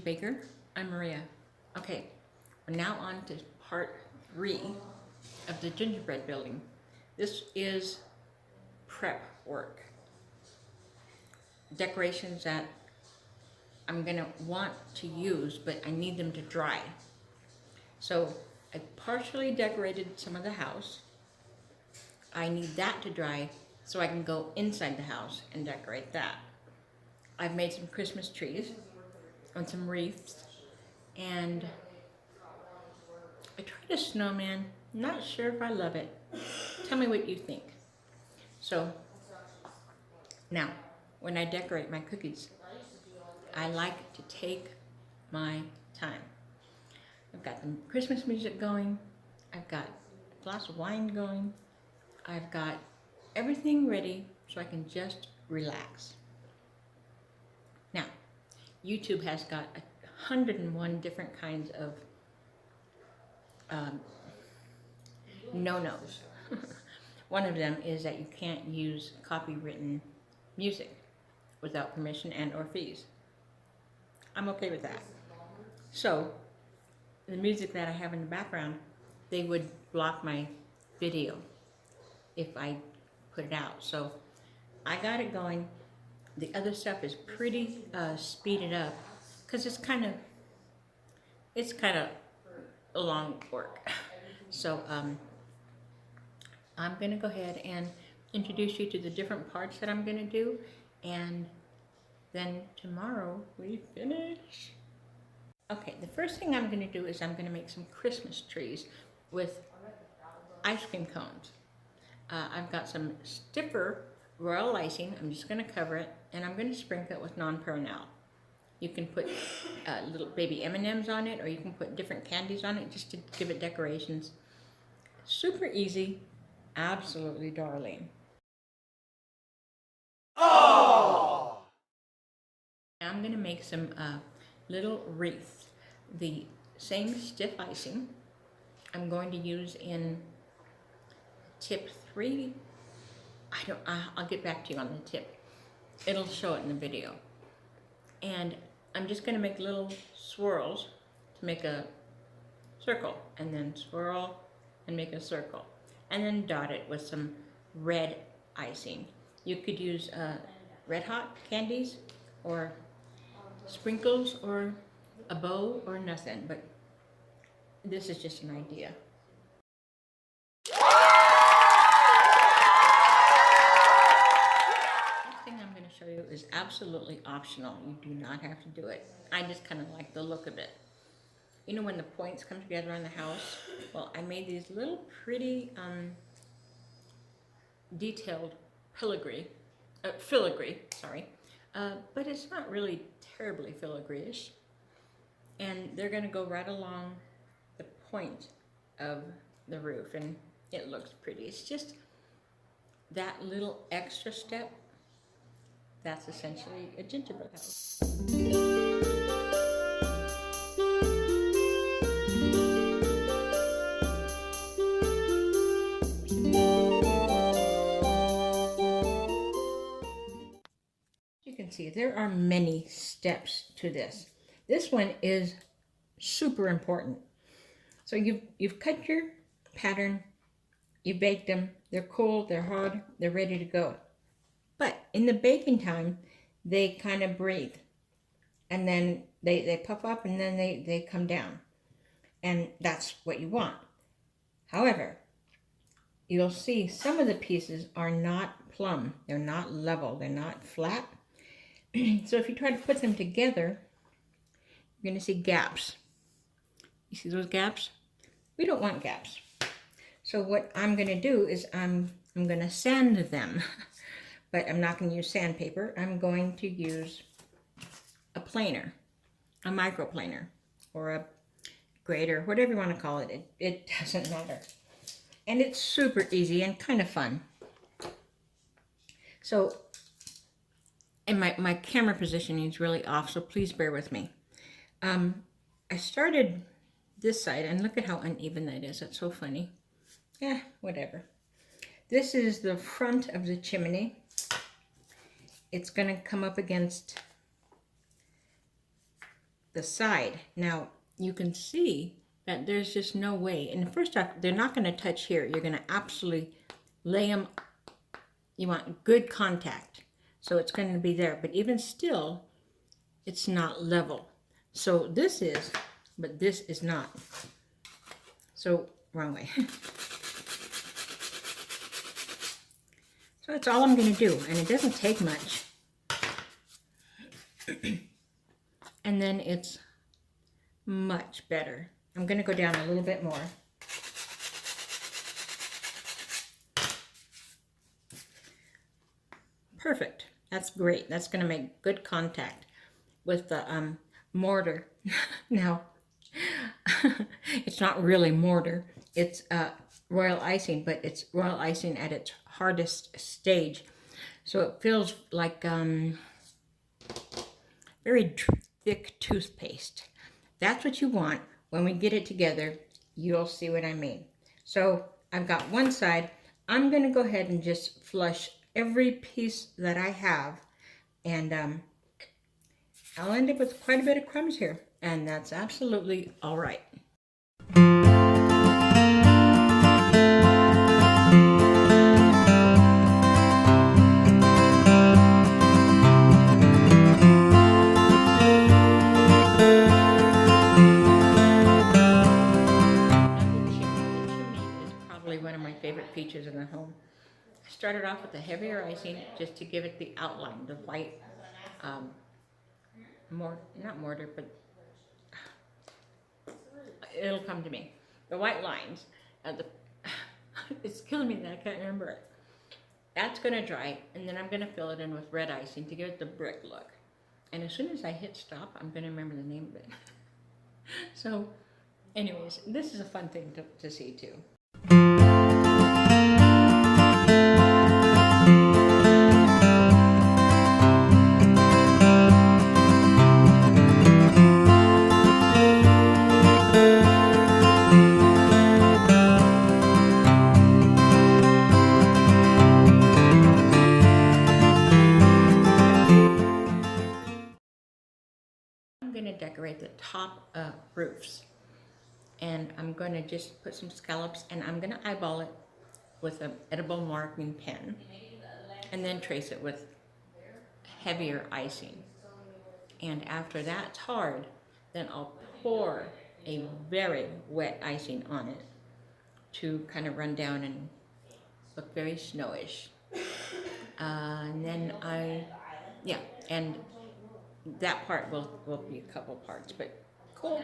Baker. I'm Maria. Okay, we're now on to part 3 of the gingerbread building. This is prep work. Decorations that I'm gonna want to use, but I need them to dry. So I partially decorated some of the house. I need that to dry so I can go inside the house and decorate that. I've made some Christmas trees and some wreaths, and I tried a snowman. Not sure if I love it. Tell me what you think. So now, when I decorate my cookies, I like to take my time. I've got the Christmas music going. I've got a glass of wine going. I've got everything ready so I can just relax. Now, YouTube has got 101 different kinds of no-nos. One of them is that you can't use copywritten music without permission and or fees. I'm okay with that. So the music that I have in the background, they would block my video if I put it out. So I got it going. The other stuff is pretty speeded up because it's kind of a long work. So I'm gonna go ahead and introduce you to the different parts that I'm gonna do, and then tomorrow we finish. Okay, the first thing I'm gonna do is I'm gonna make some Christmas trees with ice cream cones. I've got some stiffer royal icing. I'm just gonna cover it, and I'm gonna sprinkle it with non-perenal. You can put little baby M&Ms on it, or you can put different candies on it just to give it decorations. Super easy, absolutely darling. Oh! I'm gonna make some little wreaths. The same stiff icing I'm going to use in tip 3. I'll get back to you on the tip. It'll show it in the video. And I'm just gonna make little swirls to make a circle, and then swirl and make a circle, and then dot it with some red icing. You could use red hot candies or sprinkles or a bow or nothing, but this is just an idea. Show you is absolutely optional. You do not have to do it. I just kind of like the look of it. You know when the points come together on the house? Well, I made these little pretty detailed filigree, but it's not really terribly filigree-ish. And they're going to go right along the point of the roof, and it looks pretty. It's just that little extra step. That's essentially a gingerbread house. You can see there are many steps to this. This one is super important. So you've cut your pattern, you baked them, they're cold, they're hard, they're ready to go. But in the baking time, they kind of breathe, and then they puff up, and then they come down, and that's what you want. However, you'll see some of the pieces are not plumb, they're not level, they're not flat. So if you try to put them together, you're going to see gaps. You see those gaps? We don't want gaps. So what I'm going to do is I'm going to sand them. But I'm not going to use sandpaper. I'm going to use a planer, a microplaner, or a grater, whatever you want to call it. It doesn't matter. And it's super easy and kind of fun. So, and my camera positioning is really off, so please bear with me. I started this side, and look at how uneven that is. That's so funny. Yeah, whatever. This is the front of the chimney. It's going to come up against the side. Now you can see that there's just no way. And first off, they're not going to touch here. You're going to absolutely lay them. You want good contact. So it's going to be there. But even still, it's not level. So this is, but this is not. So wrong way. So that's all I'm going to do. And it doesn't take much. And then it's much better. I'm going to go down a little bit more. Perfect. That's great. That's going to make good contact with the mortar. Now, it's not really mortar. It's royal icing, but it's royal icing at its hardest stage. So it feels like very thick toothpaste. That's what you want. When we get it together, you'll see what I mean. So I've got one side. I'm going to go ahead and just flush every piece that I have. And I'll end up with quite a bit of crumbs here. And that's absolutely all right. One of my favorite features in the home. I started off with the heavier icing just to give it the outline, the white, not mortar, but it'll come to me. The white lines, it's killing me that I can't remember it. That's going to dry, and then I'm going to fill it in with red icing to give it the brick look. And as soon as I hit stop, I'm going to remember the name of it. So, anyways, this is a fun thing to see too. I'm going to decorate the top roofs. And I'm going to just put some scallops, and I'm going to eyeball it with an edible marking pen, and then trace it with heavier icing. And after that's hard, then I'll pour a very wet icing on it to kind of run down and look very snowish. And then and that part will be a couple parts, but cool.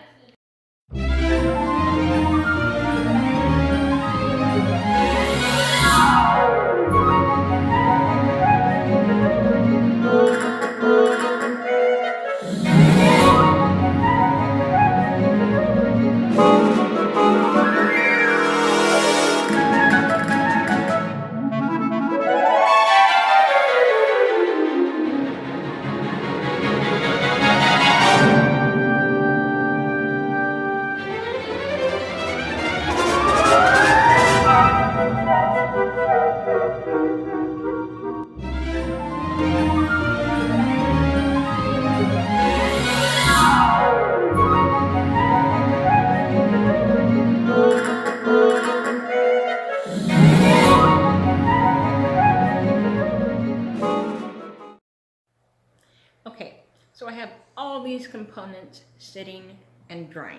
Okay, so I have all these components sitting and drying.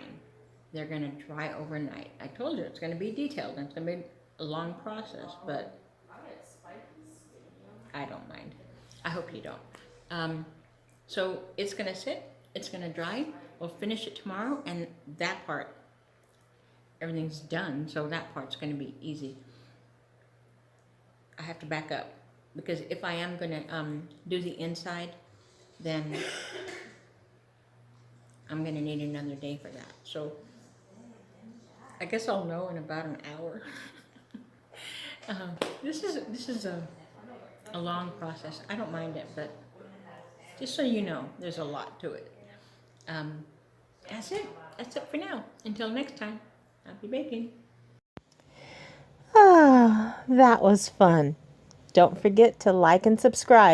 They're going to dry overnight. I told you it's going to be detailed. It's going to be a long process, but I don't mind. I hope you don't. So it's going to sit. It's going to dry. We'll finish it tomorrow, and that part, everything's done, so that part's going to be easy. I have to back up, because if I am going to do the inside, then I'm going to need another day for that. So I guess I'll know in about an hour. This is a long process. I don't mind it, but just so you know, there's a lot to it. That's it. That's it for now. Until next time, happy baking. Ah, that was fun. Don't forget to like and subscribe.